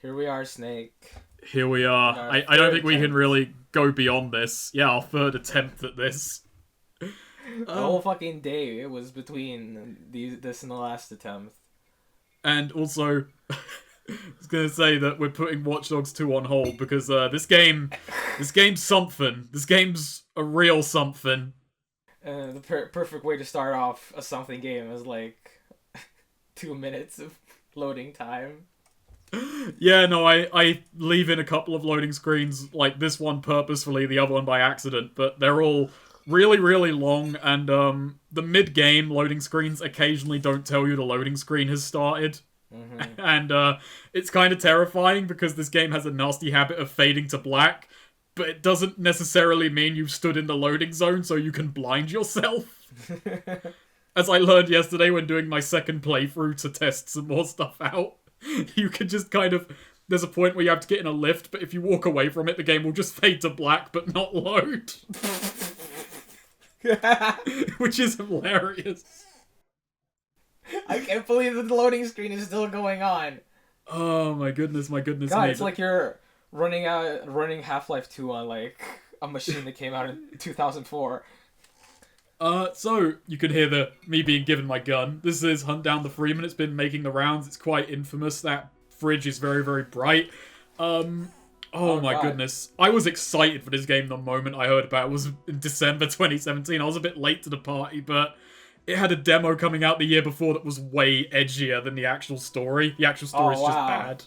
Here we are, Snake. Here we are. Our I don't third think we can attempt. really go beyond this. Yeah, our third attempt at this. The whole fucking day it was between this and the last attempt. And also, I was gonna say that we're putting Watch Dogs 2 on hold because this game's something. This game's a real something. The perfect way to start off a something game is like 2 minutes of loading time. Yeah, no, I leave in a couple of loading screens, like this one purposefully, the other one by accident, but they're all really, really long, and the mid-game loading screens occasionally don't tell you the loading screen has started. Mm-hmm. And it's kind of terrifying because this game has a nasty habit of fading to black, but it doesn't necessarily mean you've stood in the loading zone so you can blind yourself. As I learned yesterday when doing my second playthrough to test some more stuff out, you can just kind of... There's a point where you have to get in a lift, but if you walk away from it, the game will just fade to black but not load. Which is hilarious. I can't believe that the loading screen is still going on. Oh my goodness God, me. it's like you're running Half-Life 2 on like a machine that came out in 2004. So you can hear me being given my gun. This is Hunt Down the Freeman. It's been making the rounds. It's quite infamous. That fridge is very, very bright. Oh my God. goodness. I was excited for this game the moment I heard about it. It was in December 2017. I was a bit late to the party, but it had a demo coming out the year before that was way edgier than the actual story. The actual story is just bad.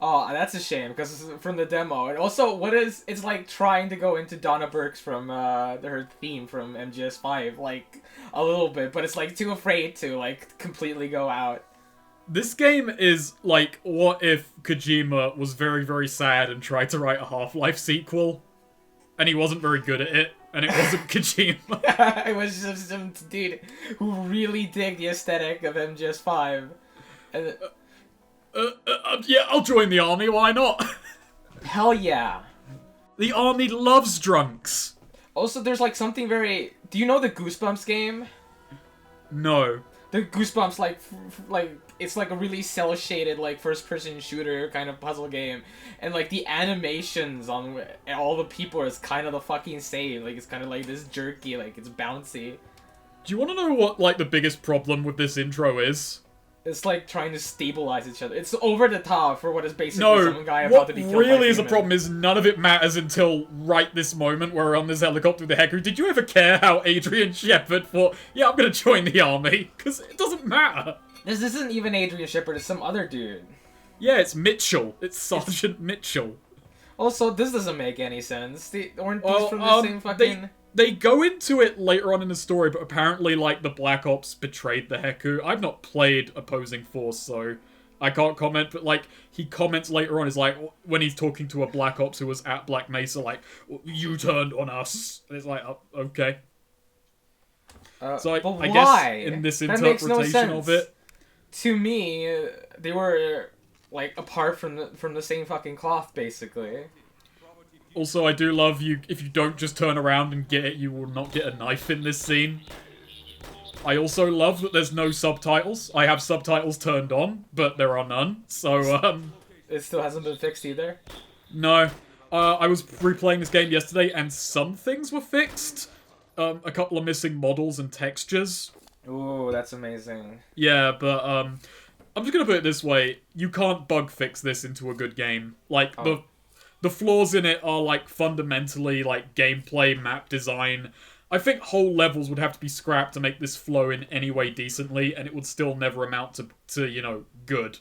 Oh, that's a shame because it's from the demo. And also, it's like trying to go into Donna Burke's from her theme from MGS5 like a little bit, but it's like too afraid to like completely go out. This game is like, what if Kojima was very, very sad and tried to write a Half-Life sequel, and he wasn't very good at it, and it wasn't Kojima. It was just some dude who really dig the aesthetic of MGS5. And Yeah, I'll join the army, why not? hell yeah. The army loves drunks. Also, there's like something very... Do you know the Goosebumps game? No. The Goosebumps, like it's like a really cel-shaded, like, first-person shooter kind of puzzle game. And, like, the animations on all the people is kind of the fucking same. Like, it's kind of like this jerky, like, it's bouncy. Do you want to know what, like, the biggest problem with this intro is? It's like trying to stabilize each other. It's over the top for what is basically some guy about what to be killed by really is a human. problem is none of it matters until right this moment where we're on this helicopter with the Heku. Did you ever care how Adrian Shepard thought, yeah, I'm gonna join the army? Because it doesn't matter. This isn't even Adrian Shepard, it's some other dude. Yeah, it's Mitchell. It's Sergeant Mitchell. Also, this doesn't make any sense. Aren't these from the same fucking... They go into it later on in the story, but apparently, like, the Black Ops betrayed the Heku. I've not played Opposing Force, so I can't comment, but, like, he comments later on, is like, when he's talking to a Black Ops who was at Black Mesa, like, you turned on us. And it's like, oh, okay. So I guess in this interpretation of it... To me, they were, like, apart from the same fucking cloth, basically. Also, I do love you. If you don't just turn around and get it, you will not get a knife in this scene. I also love that there's no subtitles. I have subtitles turned on, but there are none. So, It still hasn't been fixed either? No. I was replaying this game yesterday, and some things were fixed. A couple of missing models and textures. Ooh, that's amazing. Yeah, but, I'm just gonna put it this way. You can't bug fix this into a good game. Like, the flaws in it are, like, fundamentally, like, gameplay, map design. I think whole levels would have to be scrapped to make this flow in any way decently, and it would still never amount to you know, good.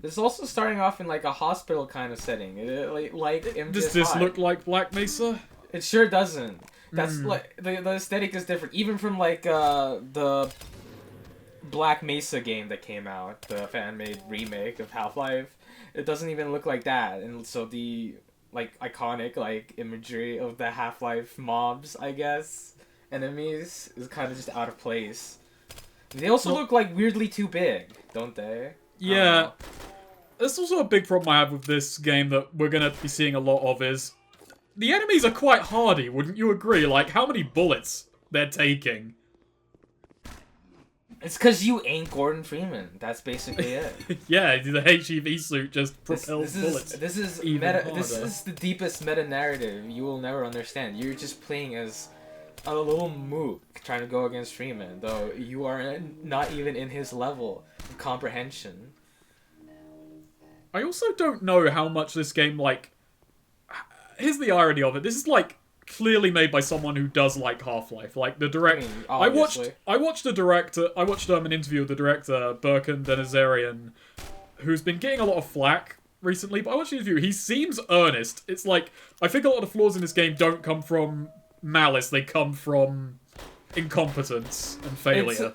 This is also starting off in, like, a hospital kind of setting. Like MGS5. Does this look like Black Mesa? It sure doesn't. That's, like, the aesthetic is different. Even from, like, the Black Mesa game that came out, the fan-made remake of Half-Life. It doesn't even look like that, and so the, like, iconic, like, imagery of the Half-Life mobs, I guess, enemies, is kind of just out of place. They also look, like, weirdly too big, don't they? Yeah. That's also a big problem I have with this game that we're gonna be seeing a lot of is... The enemies are quite hardy, wouldn't you agree? Like, how many bullets they're taking? It's because you ain't Gordon Freeman. That's basically it. Yeah, the HEV suit just propels bullets. This is the deepest meta narrative you will never understand. You're just playing as a little mook trying to go against Freeman, though you are not even in his level of comprehension. I also don't know how much this game, like... Here's the irony of it. This is, like, clearly made by someone who does like Half-Life. Like, the director... I watched the director... I watched an interview with the director, Birkin Denizarian, who's been getting a lot of flack recently, but I watched the interview. He seems earnest. It's like, I think a lot of the flaws in this game don't come from malice. They come from incompetence and failure.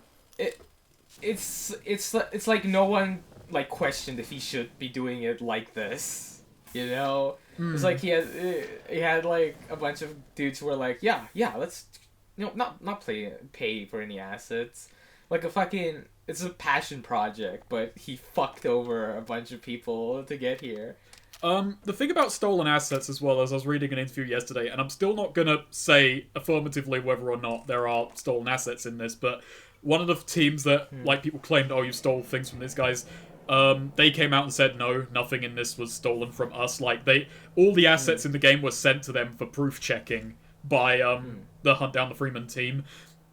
It's like no one, like, questioned if he should be doing it like this. You know? It's like he had like a bunch of dudes who were like, yeah, let's, not pay for any assets, like it's a passion project, but he fucked over a bunch of people to get here. The thing about stolen assets as well, as I was reading an interview yesterday, and I'm still not gonna say affirmatively whether or not there are stolen assets in this, but one of the teams that like people claimed, oh, you stole things from these guys. They came out and said, no, nothing in this was stolen from us. Like, all the assets in the game were sent to them for proof checking by, the Hunt Down the Freeman team.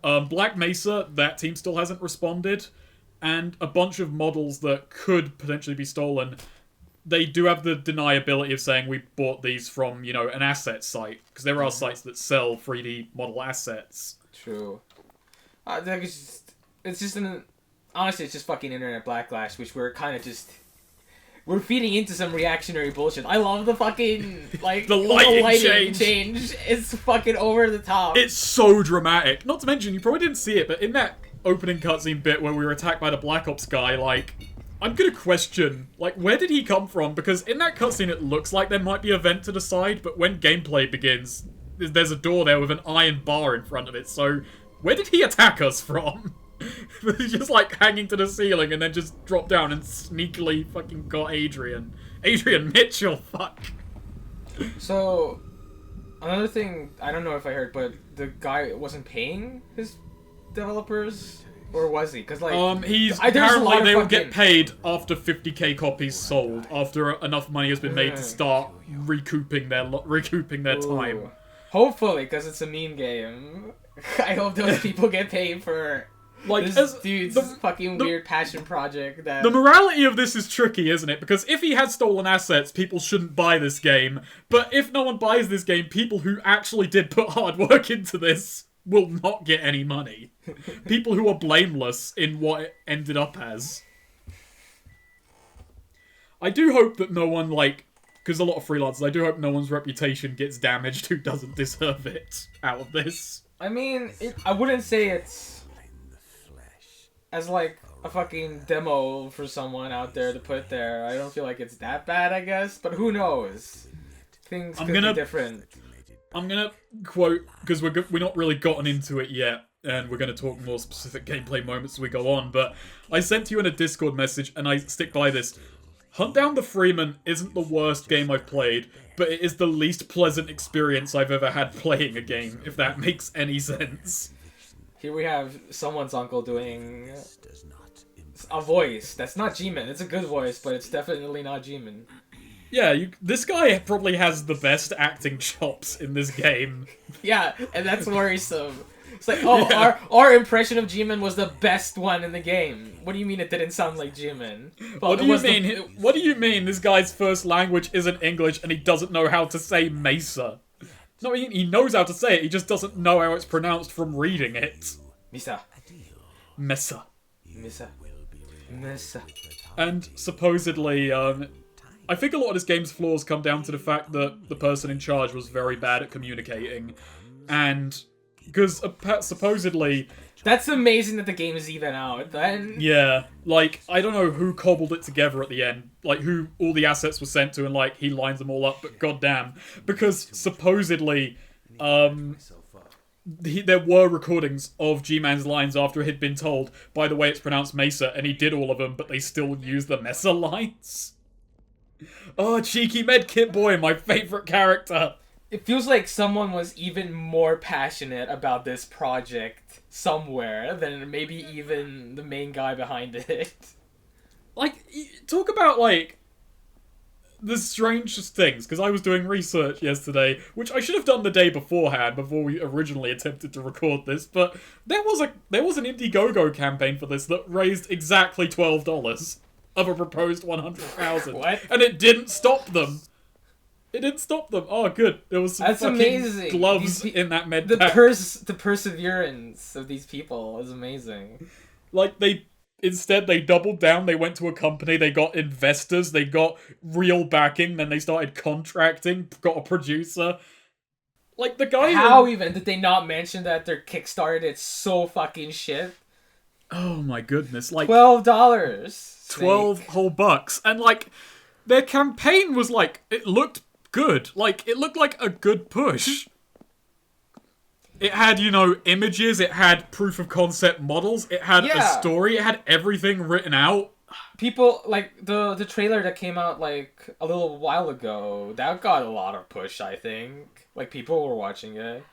Black Mesa, that team still hasn't responded. And a bunch of models that could potentially be stolen, they do have the deniability of saying we bought these from, an asset site. Because there are sites that sell 3D model assets. True. It's just honestly, it's just fucking internet backlash, which we're feeding into some reactionary bullshit. I love the fucking, like, the lighting change. It's fucking over the top. It's so dramatic. Not to mention, you probably didn't see it, but in that opening cutscene bit where we were attacked by the Black Ops guy, like, I'm gonna question, like, where did he come from? Because in that cutscene it looks like there might be a vent to the side, but when gameplay begins, there's a door there with an iron bar in front of it, so where did he attack us from? He's just like hanging to the ceiling and then just dropped down and sneakily fucking got Adrian Mitchell, fuck. So, another thing, I don't know if I heard, but the guy wasn't paying his developers, or was he? Because, like, apparently they will get paid after 50k copies sold, after enough money has been made to start recouping their time. Hopefully, because it's a meme game. I hope those people get paid for... Like, this dude's fucking weird passion project. The morality of this is tricky, isn't it? Because if he had stolen assets, people shouldn't buy this game. But if no one buys this game, people who actually did put hard work into this will not get any money. People who are blameless in what it ended up as. I do hope that no one, because a lot of freelancers, I do hope no one's reputation gets damaged who doesn't deserve it out of this. I mean, I wouldn't say it's as, like, a fucking demo for someone out there to put there. I don't feel like it's that bad, I guess. But who knows? Things could be different. I'm gonna quote, because we're not really gotten into it yet, and we're gonna talk more specific gameplay moments as we go on, but I sent you in a Discord message, and I stick by this. Hunt Down the Freeman isn't the worst game I've played, but it is the least pleasant experience I've ever had playing a game, if that makes any sense. Here we have someone's uncle doing a voice. That's not G-Man. It's a good voice, but it's definitely not G-Man. Yeah, this guy probably has the best acting chops in this game. Yeah, and that's worrisome. It's like, our impression of G-Man was the best one in the game. What do you mean it didn't sound like G-Man? Well, what do you mean this guy's first language isn't English and he doesn't know how to say Mesa? No, he knows how to say it, he just doesn't know how it's pronounced from reading it. Mesa. Mesa. Mesa. Mesa. And supposedly, I think a lot of this game's flaws come down to the fact that the person in charge was very bad at communicating. And, because supposedly... That's amazing that the game is even out, then. Yeah, like, I don't know who cobbled it together at the end. Like, who all the assets were sent to, and, like, he lines them all up, but goddamn. Because, supposedly, there were recordings of G-Man's lines after he'd been told, by the way, it's pronounced Mesa, and he did all of them, but they still used the Mesa lines. Oh, cheeky medkit boy, my favourite character. it feels like someone was even more passionate about this project somewhere than maybe even the main guy behind it. Like, talk about, like, the strangest things, because I was doing research yesterday, which I should have done the day beforehand, before we originally attempted to record this, but there was an Indiegogo campaign for this that raised exactly $12 of a proposed 100,000. What? And it didn't stop them. It didn't stop them. Oh, good. There was some That's fucking amazing. gloves in that med The pack. the perseverance of these people is amazing. Like, Instead, they doubled down, they went to a company, they got investors, they got real backing, then they started contracting, got a producer. Like, the guy... How even? Did they not mention that their Kickstarter is so fucking shit? Oh my goodness, like... $12! 12 whole bucks. And, like, their campaign was, like, it looked good. Like, it looked like a good push. It had, you know, images, it had proof of concept models, it had a story, it had everything written out. People, like, the trailer that came out, like, a little while ago, that got a lot of push, I think. Like, people were watching it.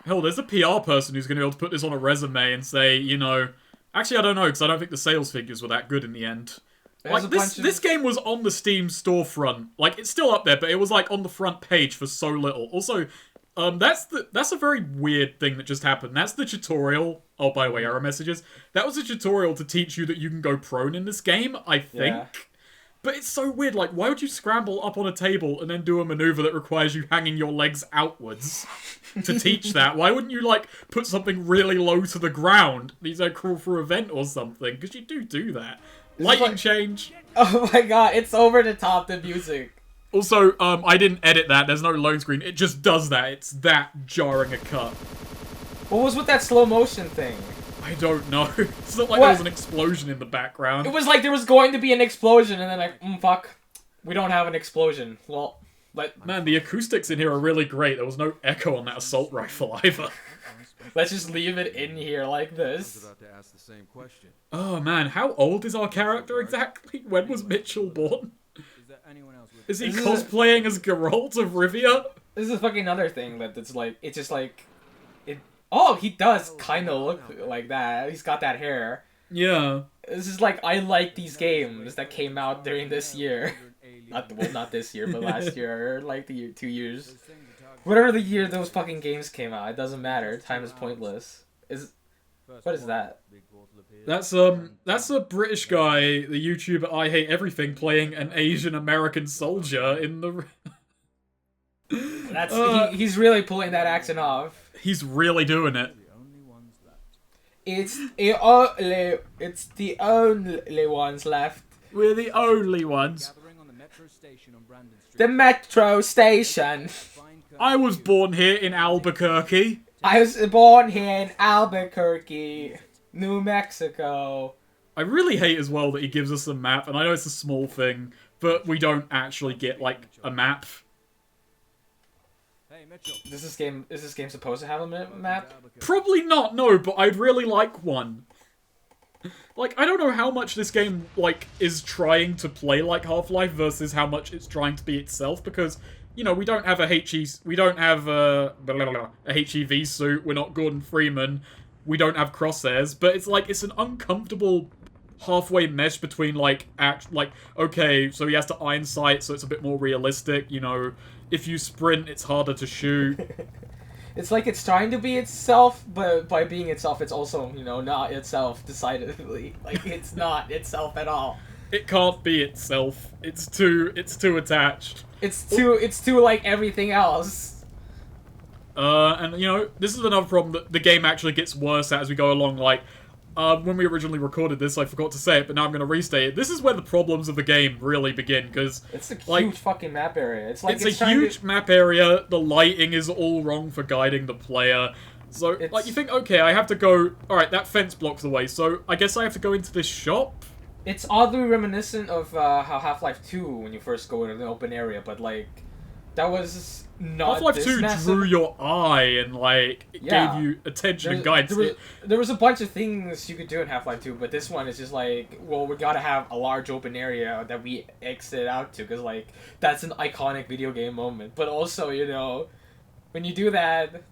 Hell, there's a PR person who's going to be able to put this on a resume and say, you know... Actually, I don't know, because I don't think the sales figures were that good in the end. Like, this game was on the Steam storefront. Like, it's still up there, but it was, like, on the front page for so little. Also... that's a very weird thing that just happened. That's the tutorial. Oh, by the way, error messages. That was a tutorial to teach you that you can go prone in this game, I think. Yeah. But it's so weird. Like, why would you scramble up on a table and then do a maneuver that requires you hanging your legs outwards to teach that? Why wouldn't you, like, put something really low to the ground? These are crawl through a vent or something, because you do that. Lighting change. Oh my god, it's over the top, the music. Also, I didn't edit that. There's no load screen. It just does that. It's that jarring a cut. What was with that slow motion thing? I don't know. It's not like there was an explosion in the background. It was like there was going to be an explosion, and then like, fuck. We don't have an explosion. Well, man, the acoustics in here are really great. There was no echo on that assault rifle either. Let's just leave it in here like this. I was about to ask the same question. Oh man, how old is our character exactly? When was Mitchell born? Is he cosplaying as Geralt of Rivia? This is fucking another thing that's like, it's just like, oh, he does kind of look like that. He's got that hair. Yeah. This is like, I like these games that came out during this year. Not this year, but last year, or like 2 years. Whatever the year those fucking games came out, it doesn't matter. Time is pointless. What is that? That's a British guy, the YouTuber I Hate Everything, playing an Asian American soldier in the... He's really pulling that accent off. He's really doing it. It's the only ones left. We're the only ones. The metro station. I was born here in Albuquerque. I was born here in Albuquerque, New Mexico. I really hate as well that he gives us a map, and I know it's a small thing, but we don't actually get, like, a map. Hey, Mitchell. Is this game supposed to have a map? Probably not, no, but I'd really like one. Like, I don't know how much this game, like, is trying to play like Half-Life versus how much it's trying to be itself, because... You know, we don't have a HEV suit, we're not Gordon Freeman, we don't have crosshairs, but it's like, it's an uncomfortable halfway mesh between, like, okay, so he has to iron sight, so it's a bit more realistic, you know, if you sprint, it's harder to shoot. It's like it's trying to be itself, but by being itself, it's also, you know, not itself, decidedly. Like, it's not itself at all. It can't be itself. It's too attached. It's too like everything else. And you know, this is another problem that the game actually gets worse at as we go along. Like, when we originally recorded this, I forgot to say it, but now I'm going to restate it. This is where the problems of the game really begin, because... It's a huge fucking map area. It's like it's a huge map area, the lighting is all wrong for guiding the player. So, like, you think, okay, I have to go... Alright, that fence blocks the way, so I guess I have to go into this shop? It's oddly reminiscent of how Half-Life 2, when you first go into an open area, but, like, that was not Half-Life 2 drew your eye and, like, it gave you attention and guidance. There was a bunch of things you could do in Half-Life 2, but this one is just like, well, we gotta have a large open area that we exit out to, because, like, that's an iconic video game moment. But also, you know, when you do that,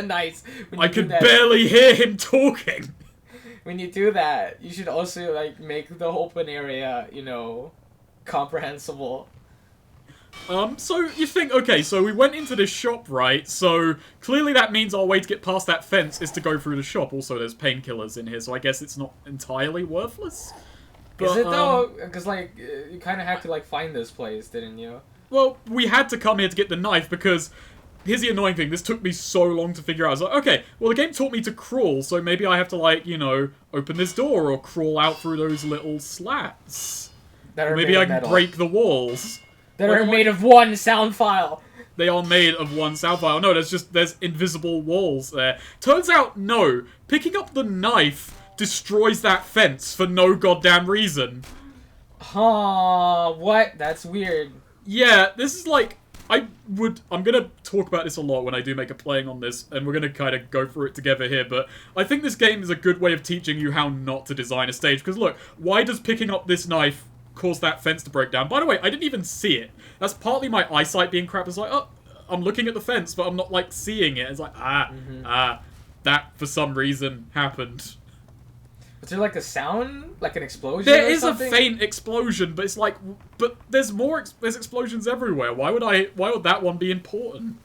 nice. When you I do could that, barely hear him talking. When you do that, you should also like make the open area, comprehensible. So you think, okay, so we went into this shop, right? So clearly that means our way to get past that fence is to go through the shop. Also, there's painkillers in here, so I guess it's not entirely worthless. But, Is it though? Because you kind of had to find this place, didn't you? Well, we had to come here to get the knife because here's the annoying thing. This took me so long to figure out. I was like, okay, well, the game taught me to crawl, so maybe I have to, open this door or crawl out through those little slats. Or maybe I can break the walls. That are made of one sound file. They are made of one sound file. No, there's invisible walls there. Turns out, no. Picking up the knife destroys that fence for no goddamn reason. Huh, what? That's weird. Yeah, this is I'm gonna talk about this a lot when I do make a playing on this, and we're gonna kind of go through it together here, but I think this game is a good way of teaching you how not to design a stage, because look, why does picking up this knife cause that fence to break down? By the way, I didn't even see it. That's partly my eyesight being crap. It's oh, I'm looking at the fence, but I'm not, seeing it. It's that for some reason happened. Is there a sound? Like an explosion There or is something? a faint explosion, but it's but there's there's explosions everywhere. Why would that one be important?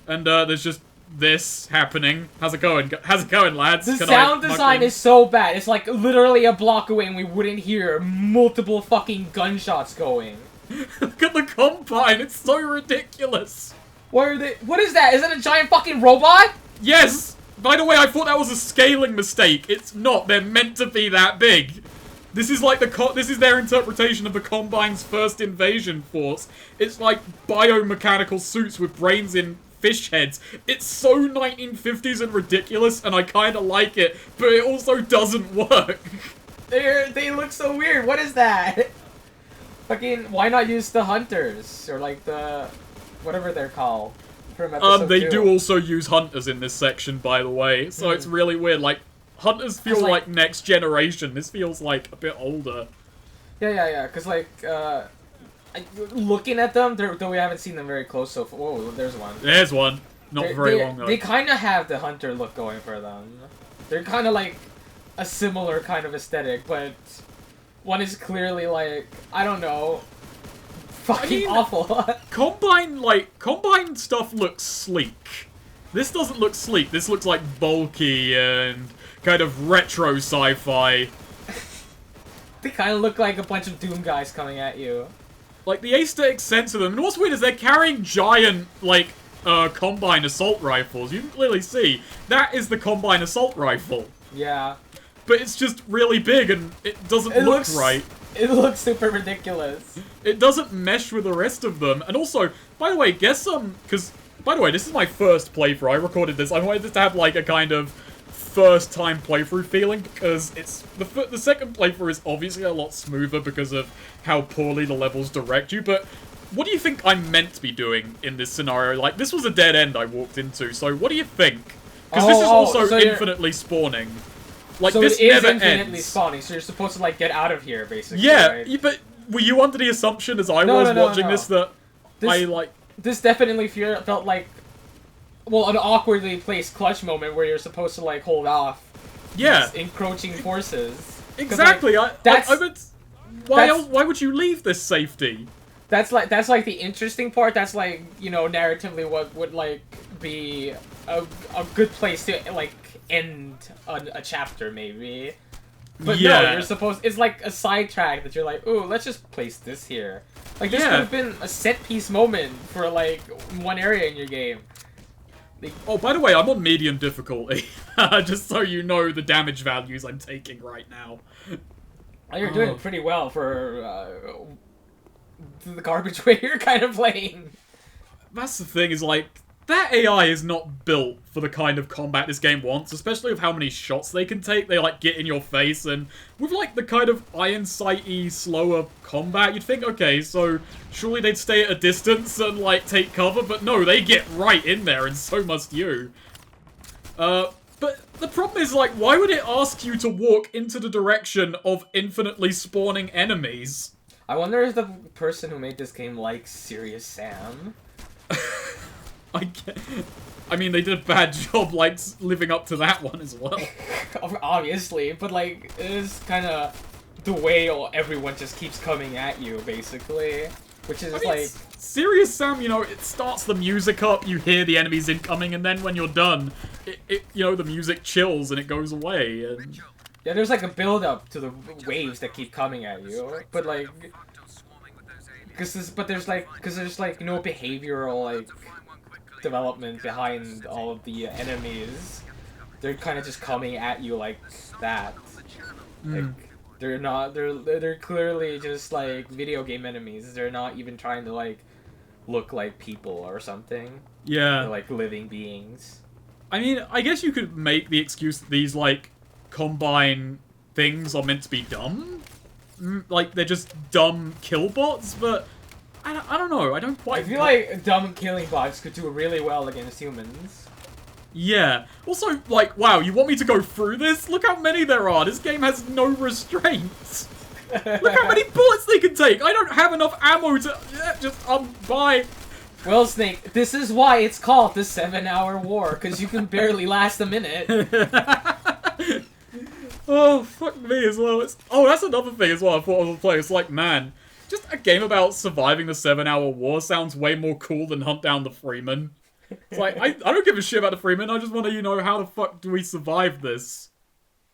And there's just this happening. How's it going? How's it going, lads? The sound design is so bad. It's literally a block away and we wouldn't hear multiple fucking gunshots going. Look at the Combine. It's so ridiculous. What is that? Is that a giant fucking robot? Yes! By the way, I thought that was a scaling mistake. It's not. They're meant to be that big. This is this is their interpretation of the Combine's first invasion force. It's like biomechanical suits with brains in fish heads. It's so 1950s and ridiculous, and I kind of like it, but it also doesn't work. They look so weird. What is that? Fucking, why not use the hunters? Or the, whatever they're called. From episode They 2. do also use hunters in this section, by the way, so it's really weird. Hunters feel like next generation. This feels a bit older. Yeah, because looking at them, though we haven't seen them very close so far. Whoa, there's one. There's one. Not very long though. They kind of have the hunter look going for them. They're kind of a similar kind of aesthetic, but one is clearly I don't know, fucking awful. Combine stuff looks sleek. This doesn't look sleek. This looks bulky and kind of retro sci-fi. They kind of look like a bunch of Doom guys coming at you. The aesthetic sense of them. And what's weird is they're carrying giant, Combine assault rifles. You can clearly see. That is the Combine assault rifle. Yeah. But it's just really big and it doesn't look right. It looks super ridiculous. It doesn't mesh with the rest of them. And also, by the way, because, by the way, this is my first playthrough. I recorded this. I wanted this to have, a kind of first-time playthrough feeling, because the second playthrough is obviously a lot smoother because of how poorly the levels direct you, but what do you think I'm meant to be doing in this scenario? This was a dead end I walked into, so what do you think? Because this is also infinitely spawning. So this it is never infinitely ends. spawning, so you're supposed to, get out of here, basically, Yeah, right? but were you under the assumption, as I was watching this, that This definitely felt like, well, an awkwardly placed clutch moment where you're supposed to, hold off these encroaching forces. Exactly, why would you leave this safety? That's the interesting part. That's narratively what would be a good place to end a chapter maybe. But no, you're supposed. It's a sidetrack that you're ooh, let's just place this here. This would have been a set piece moment for one area in your game. Oh, by the way, I'm on medium difficulty. Just so you know the damage values I'm taking right now. You're doing pretty well for the garbage way you're kind of playing. That's the thing, is that AI is not built for the kind of combat this game wants, especially with how many shots they can take. They get in your face, and with the kind of iron sighty, slower combat, you'd think, okay, so surely they'd stay at a distance and take cover, but no, they get right in there, and so must you. But the problem is, why would it ask you to walk into the direction of infinitely spawning enemies? I wonder if the person who made this game likes Serious Sam. I mean, they did a bad job, like, living up to that one as well. Obviously, but like, it is kind of the way everyone just keeps coming at you, basically. Which is like... Serious Sam, you know, it starts the music up, you hear the enemies incoming, and then when you're done, you know, the music chills and it goes away. And... Yeah, there's like a build-up to the waves that keep coming at you, but like... Because there's like no behavioral, like, development behind all of the enemies. They're kind of just coming at you like that. Like, they're clearly just like video game enemies. They're not even trying to like look like people or something. Yeah. They're like living beings. I mean, I guess you could make the excuse that these like Combine things are meant to be dumb. Like they're just dumb kill bots, but I don't know. I don't quite. I feel like dumb killing bots could do really well against humans. Yeah. Also, like, wow, you want me to go through this? Look how many there are. This game has no restraints. Look how many bullets they can take. I don't have enough ammo to just bye. Well, Snake, this is why it's called the 7-hour war, because you can barely last a minute. Oh, fuck me as well. That's another thing as well I thought I would play. It's like, man, just a game about surviving the 7-hour war sounds way more cool than Hunt Down the Freeman. It's like, I don't give a shit about the Freeman, I just want to, you know, how the fuck do we survive this?